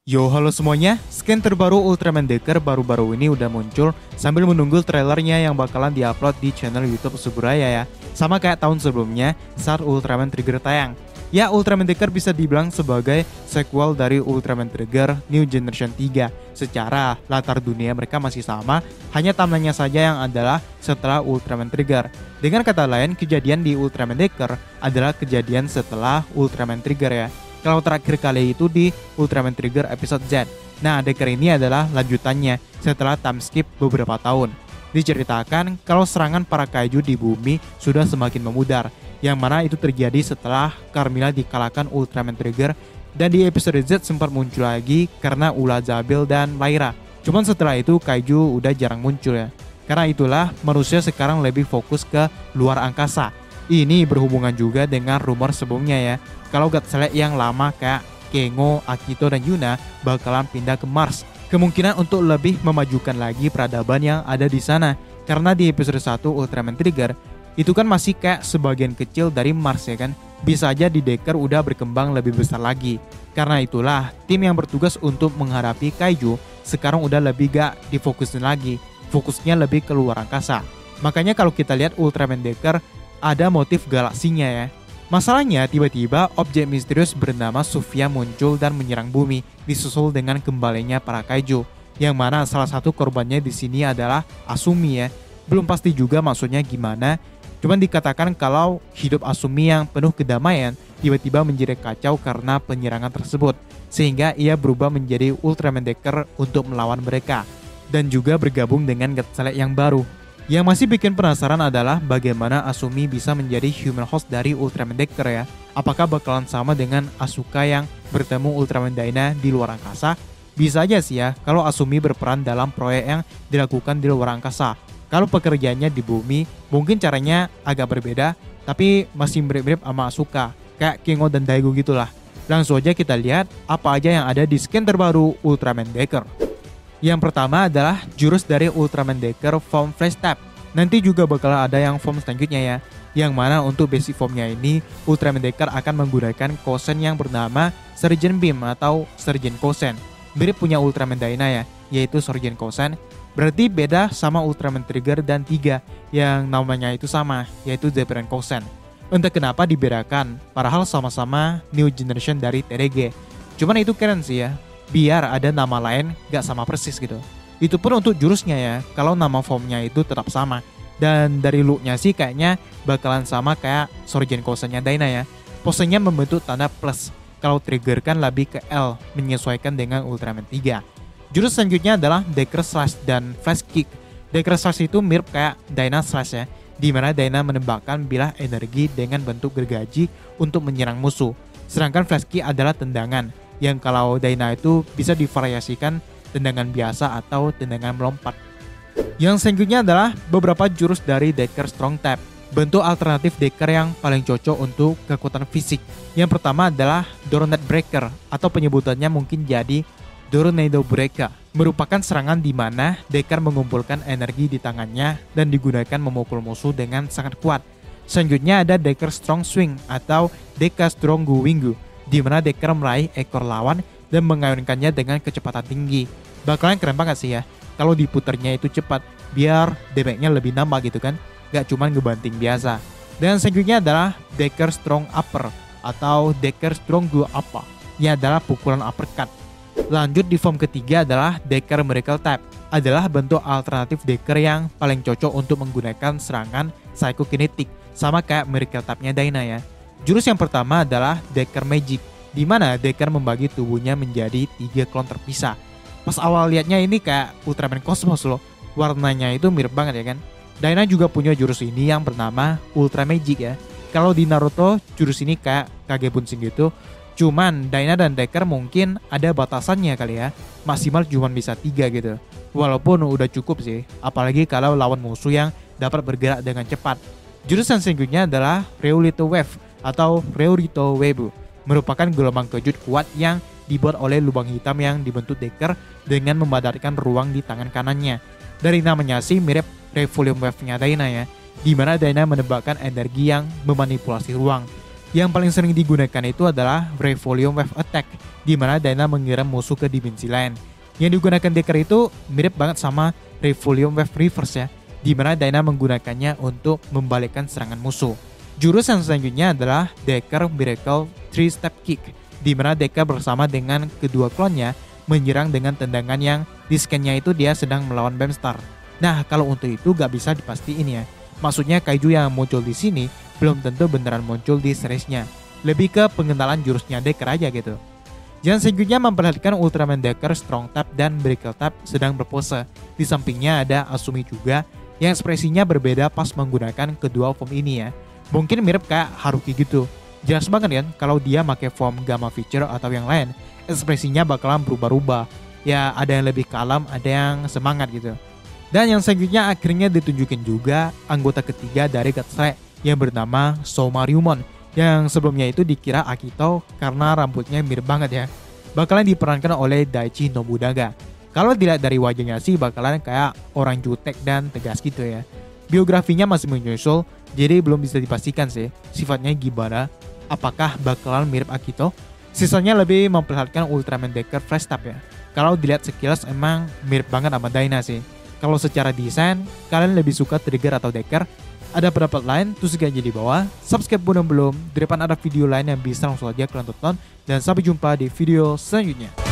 Yo, halo semuanya. Scan terbaru Ultraman Decker baru-baru ini udah muncul sambil menunggu trailernya yang bakalan diupload di channel YouTube Suburaya ya. Sama kayak tahun sebelumnya saat Ultraman Trigger tayang. Ya, Ultraman Decker bisa dibilang sebagai sequel dari Ultraman Trigger New Generation 3. Secara latar dunia mereka masih sama, hanya timelinenya saja yang adalah setelah Ultraman Trigger. Dengan kata lain, kejadian di Ultraman Decker adalah kejadian setelah Ultraman Trigger ya. Kalau terakhir kali itu di Ultraman Trigger episode Z. Nah, Decker ini adalah lanjutannya setelah time skip beberapa tahun. Diceritakan kalau serangan para kaiju di bumi sudah semakin memudar, yang mana itu terjadi setelah Carmilla dikalahkan Ultraman Trigger, dan di episode Z sempat muncul lagi karena ulah Zabil dan Lyra. Cuman setelah itu kaiju udah jarang muncul ya. Karena itulah manusia sekarang lebih fokus ke luar angkasa. Ini berhubungan juga dengan rumor sebelumnya ya. Kalau God Select yang lama kayak Kengo, Akito, dan Yuna bakalan pindah ke Mars. Kemungkinan untuk lebih memajukan lagi peradaban yang ada di sana. Karena di episode 1 Ultraman Trigger, itu kan masih kayak sebagian kecil dari Mars ya kan. Bisa aja di Decker udah berkembang lebih besar lagi. Karena itulah, tim yang bertugas untuk menghadapi kaiju sekarang udah lebih gak difokusin lagi. Fokusnya lebih ke luar angkasa. Makanya kalau kita lihat Ultraman Decker, ada motif galaksinya ya. Masalahnya tiba-tiba objek misterius bernama Sufia muncul dan menyerang bumi, disusul dengan kembalinya para kaiju, yang mana salah satu korbannya di sini adalah Asumi ya. Belum pasti juga maksudnya gimana, cuman dikatakan kalau hidup Asumi yang penuh kedamaian tiba-tiba menjadi kacau karena penyerangan tersebut, sehingga ia berubah menjadi Ultraman Decker untuk melawan mereka, dan juga bergabung dengan God Select yang baru. Yang masih bikin penasaran adalah bagaimana Asumi bisa menjadi human host dari Ultraman Decker ya. Apakah bakalan sama dengan Asuka yang bertemu Ultraman Dyna di luar angkasa? Bisa aja sih ya kalau Asumi berperan dalam proyek yang dilakukan di luar angkasa. Kalau pekerjaannya di bumi mungkin caranya agak berbeda, tapi masih mirip-mirip sama Asuka, kayak Kengo dan Daigo gitulah. Langsung aja kita lihat apa aja yang ada di scan terbaru Ultraman Decker. Yang pertama adalah jurus dari Ultraman Decker Form Flash Tap. Nanti juga bakal ada yang form selanjutnya ya. Yang mana untuk basic formnya ini, Ultraman Decker akan menggunakan kosen yang bernama Surgeon Beam atau Surgeon Kosen. Mirip punya Ultraman Dyna ya, yaitu Surgeon Kosen. Berarti beda sama Ultraman Trigger dan 3 yang namanya itu sama, yaitu Zephyrine Kosen. Entah kenapa dibedakan, padahal sama-sama New Generation dari TDG. Cuman itu keren sih ya. Biar ada nama lain gak sama persis gitu. Itu pun untuk jurusnya ya, kalau nama formnya itu tetap sama. Dan dari looknya sih kayaknya bakalan sama kayak Surgeon Kosennya Dyna ya. Posenya membentuk tanda plus, kalau trigger kan lebih ke L, menyesuaikan dengan Ultraman 3. Jurus selanjutnya adalah Decker Slash dan Flash Kick. Decker Slash itu mirip kayak Dyna Slash ya, dimana Dyna menembakkan bilah energi dengan bentuk gergaji untuk menyerang musuh. Sedangkan Flash Kick adalah tendangan, yang kalau Dyna itu bisa divariasikan tendangan biasa atau tendangan melompat. Yang selanjutnya adalah beberapa jurus dari Decker Strong Tap, bentuk alternatif Decker yang paling cocok untuk kekuatan fisik. Yang pertama adalah Doronate Breaker, atau penyebutannya mungkin jadi Doronado Breaker, merupakan serangan di mana Decker mengumpulkan energi di tangannya dan digunakan memukul musuh dengan sangat kuat. Selanjutnya ada Decker Strong Swing atau Decker Strong Guwingu, di mana Decker meraih ekor lawan dan mengayunkannya dengan kecepatan tinggi. Bakalan keren banget sih ya, kalau diputarnya itu cepat, biar damage-nya lebih nambah gitu kan, gak cuma ngebanting biasa. Dan selanjutnya adalah Decker Strong Upper atau Decker Strong Go Upper, ini adalah pukulan uppercut. Lanjut di form ketiga adalah Decker Miracle Tap, adalah bentuk alternatif Decker yang paling cocok untuk menggunakan serangan Psychokinetic, sama kayak Miracle Tap-nya Dyna ya. Jurus yang pertama adalah Decker Magic, di mana Decker membagi tubuhnya menjadi 3 klon terpisah. Pas awal liatnya ini kayak Ultraman Cosmos loh, warnanya itu mirip banget ya kan. Dyna juga punya jurus ini yang bernama Ultra Magic ya. Kalau di Naruto jurus ini kayak Kage Bunshin gitu, cuman Dyna dan Decker mungkin ada batasannya kali ya, maksimal cuma bisa 3 gitu. Walaupun udah cukup sih, apalagi kalau lawan musuh yang dapat bergerak dengan cepat. Jurus yang selanjutnya adalah Reolito Wave atau Reorito Webu, merupakan gelombang kejut kuat yang dibuat oleh lubang hitam yang dibentuk Decker dengan memadatkan ruang di tangan kanannya. Dari namanya sih mirip Revolume Wave-nya Dyna ya, di mana Dyna menembakkan energi yang memanipulasi ruang. Yang paling sering digunakan itu adalah Revolution Wave Attack, di mana Dyna mengirim musuh ke dimensi lain. Yang digunakan Decker itu mirip banget sama Revolution Wave Reverse ya, di mana Dyna menggunakannya untuk membalikkan serangan musuh. Jurus yang selanjutnya adalah Decker Miracle 3-Step Kick, di mana Decker bersama dengan kedua klonnya menyerang dengan tendangan yang di scan-nya itu dia sedang melawan Bamstar. Nah, kalau untuk itu gak bisa dipastiin ya. Maksudnya kaiju yang muncul di sini belum tentu beneran muncul di seriesnya. Lebih ke pengenalan jurusnya Decker aja gitu. Yang selanjutnya memperhatikan Ultraman Decker Strong Tap dan Miracle Tap sedang berpose. Di sampingnya ada Asumi juga yang ekspresinya berbeda pas menggunakan kedua form ini ya. Mungkin mirip kayak Haruki gitu. Jelas banget kan kalau dia pakai form Gamma Feature atau yang lain, ekspresinya bakalan berubah-ubah. Ya ada yang lebih kalem, ada yang semangat gitu. Dan yang selanjutnya akhirnya ditunjukin juga anggota ketiga dari Godstrike yang bernama Somaryumon, yang sebelumnya itu dikira Akito karena rambutnya mirip banget ya. Bakalan diperankan oleh Daichi Nobunaga. Kalau dilihat dari wajahnya sih bakalan kayak orang jutek dan tegas gitu ya. Biografinya masih menyusul, jadi belum bisa dipastikan sih sifatnya gimana. Apakah bakalan mirip Akito? Sisanya lebih memperhatikan Ultraman Decker Fresh Tap ya. Kalau dilihat sekilas emang mirip banget sama Dyna sih. Kalau secara desain, kalian lebih suka Trigger atau Decker? Ada pendapat lain? Tuliskan aja di bawah. Subscribe pun yang belum. Di depan ada video lain yang bisa langsung aja kalian tonton. Dan sampai jumpa di video selanjutnya.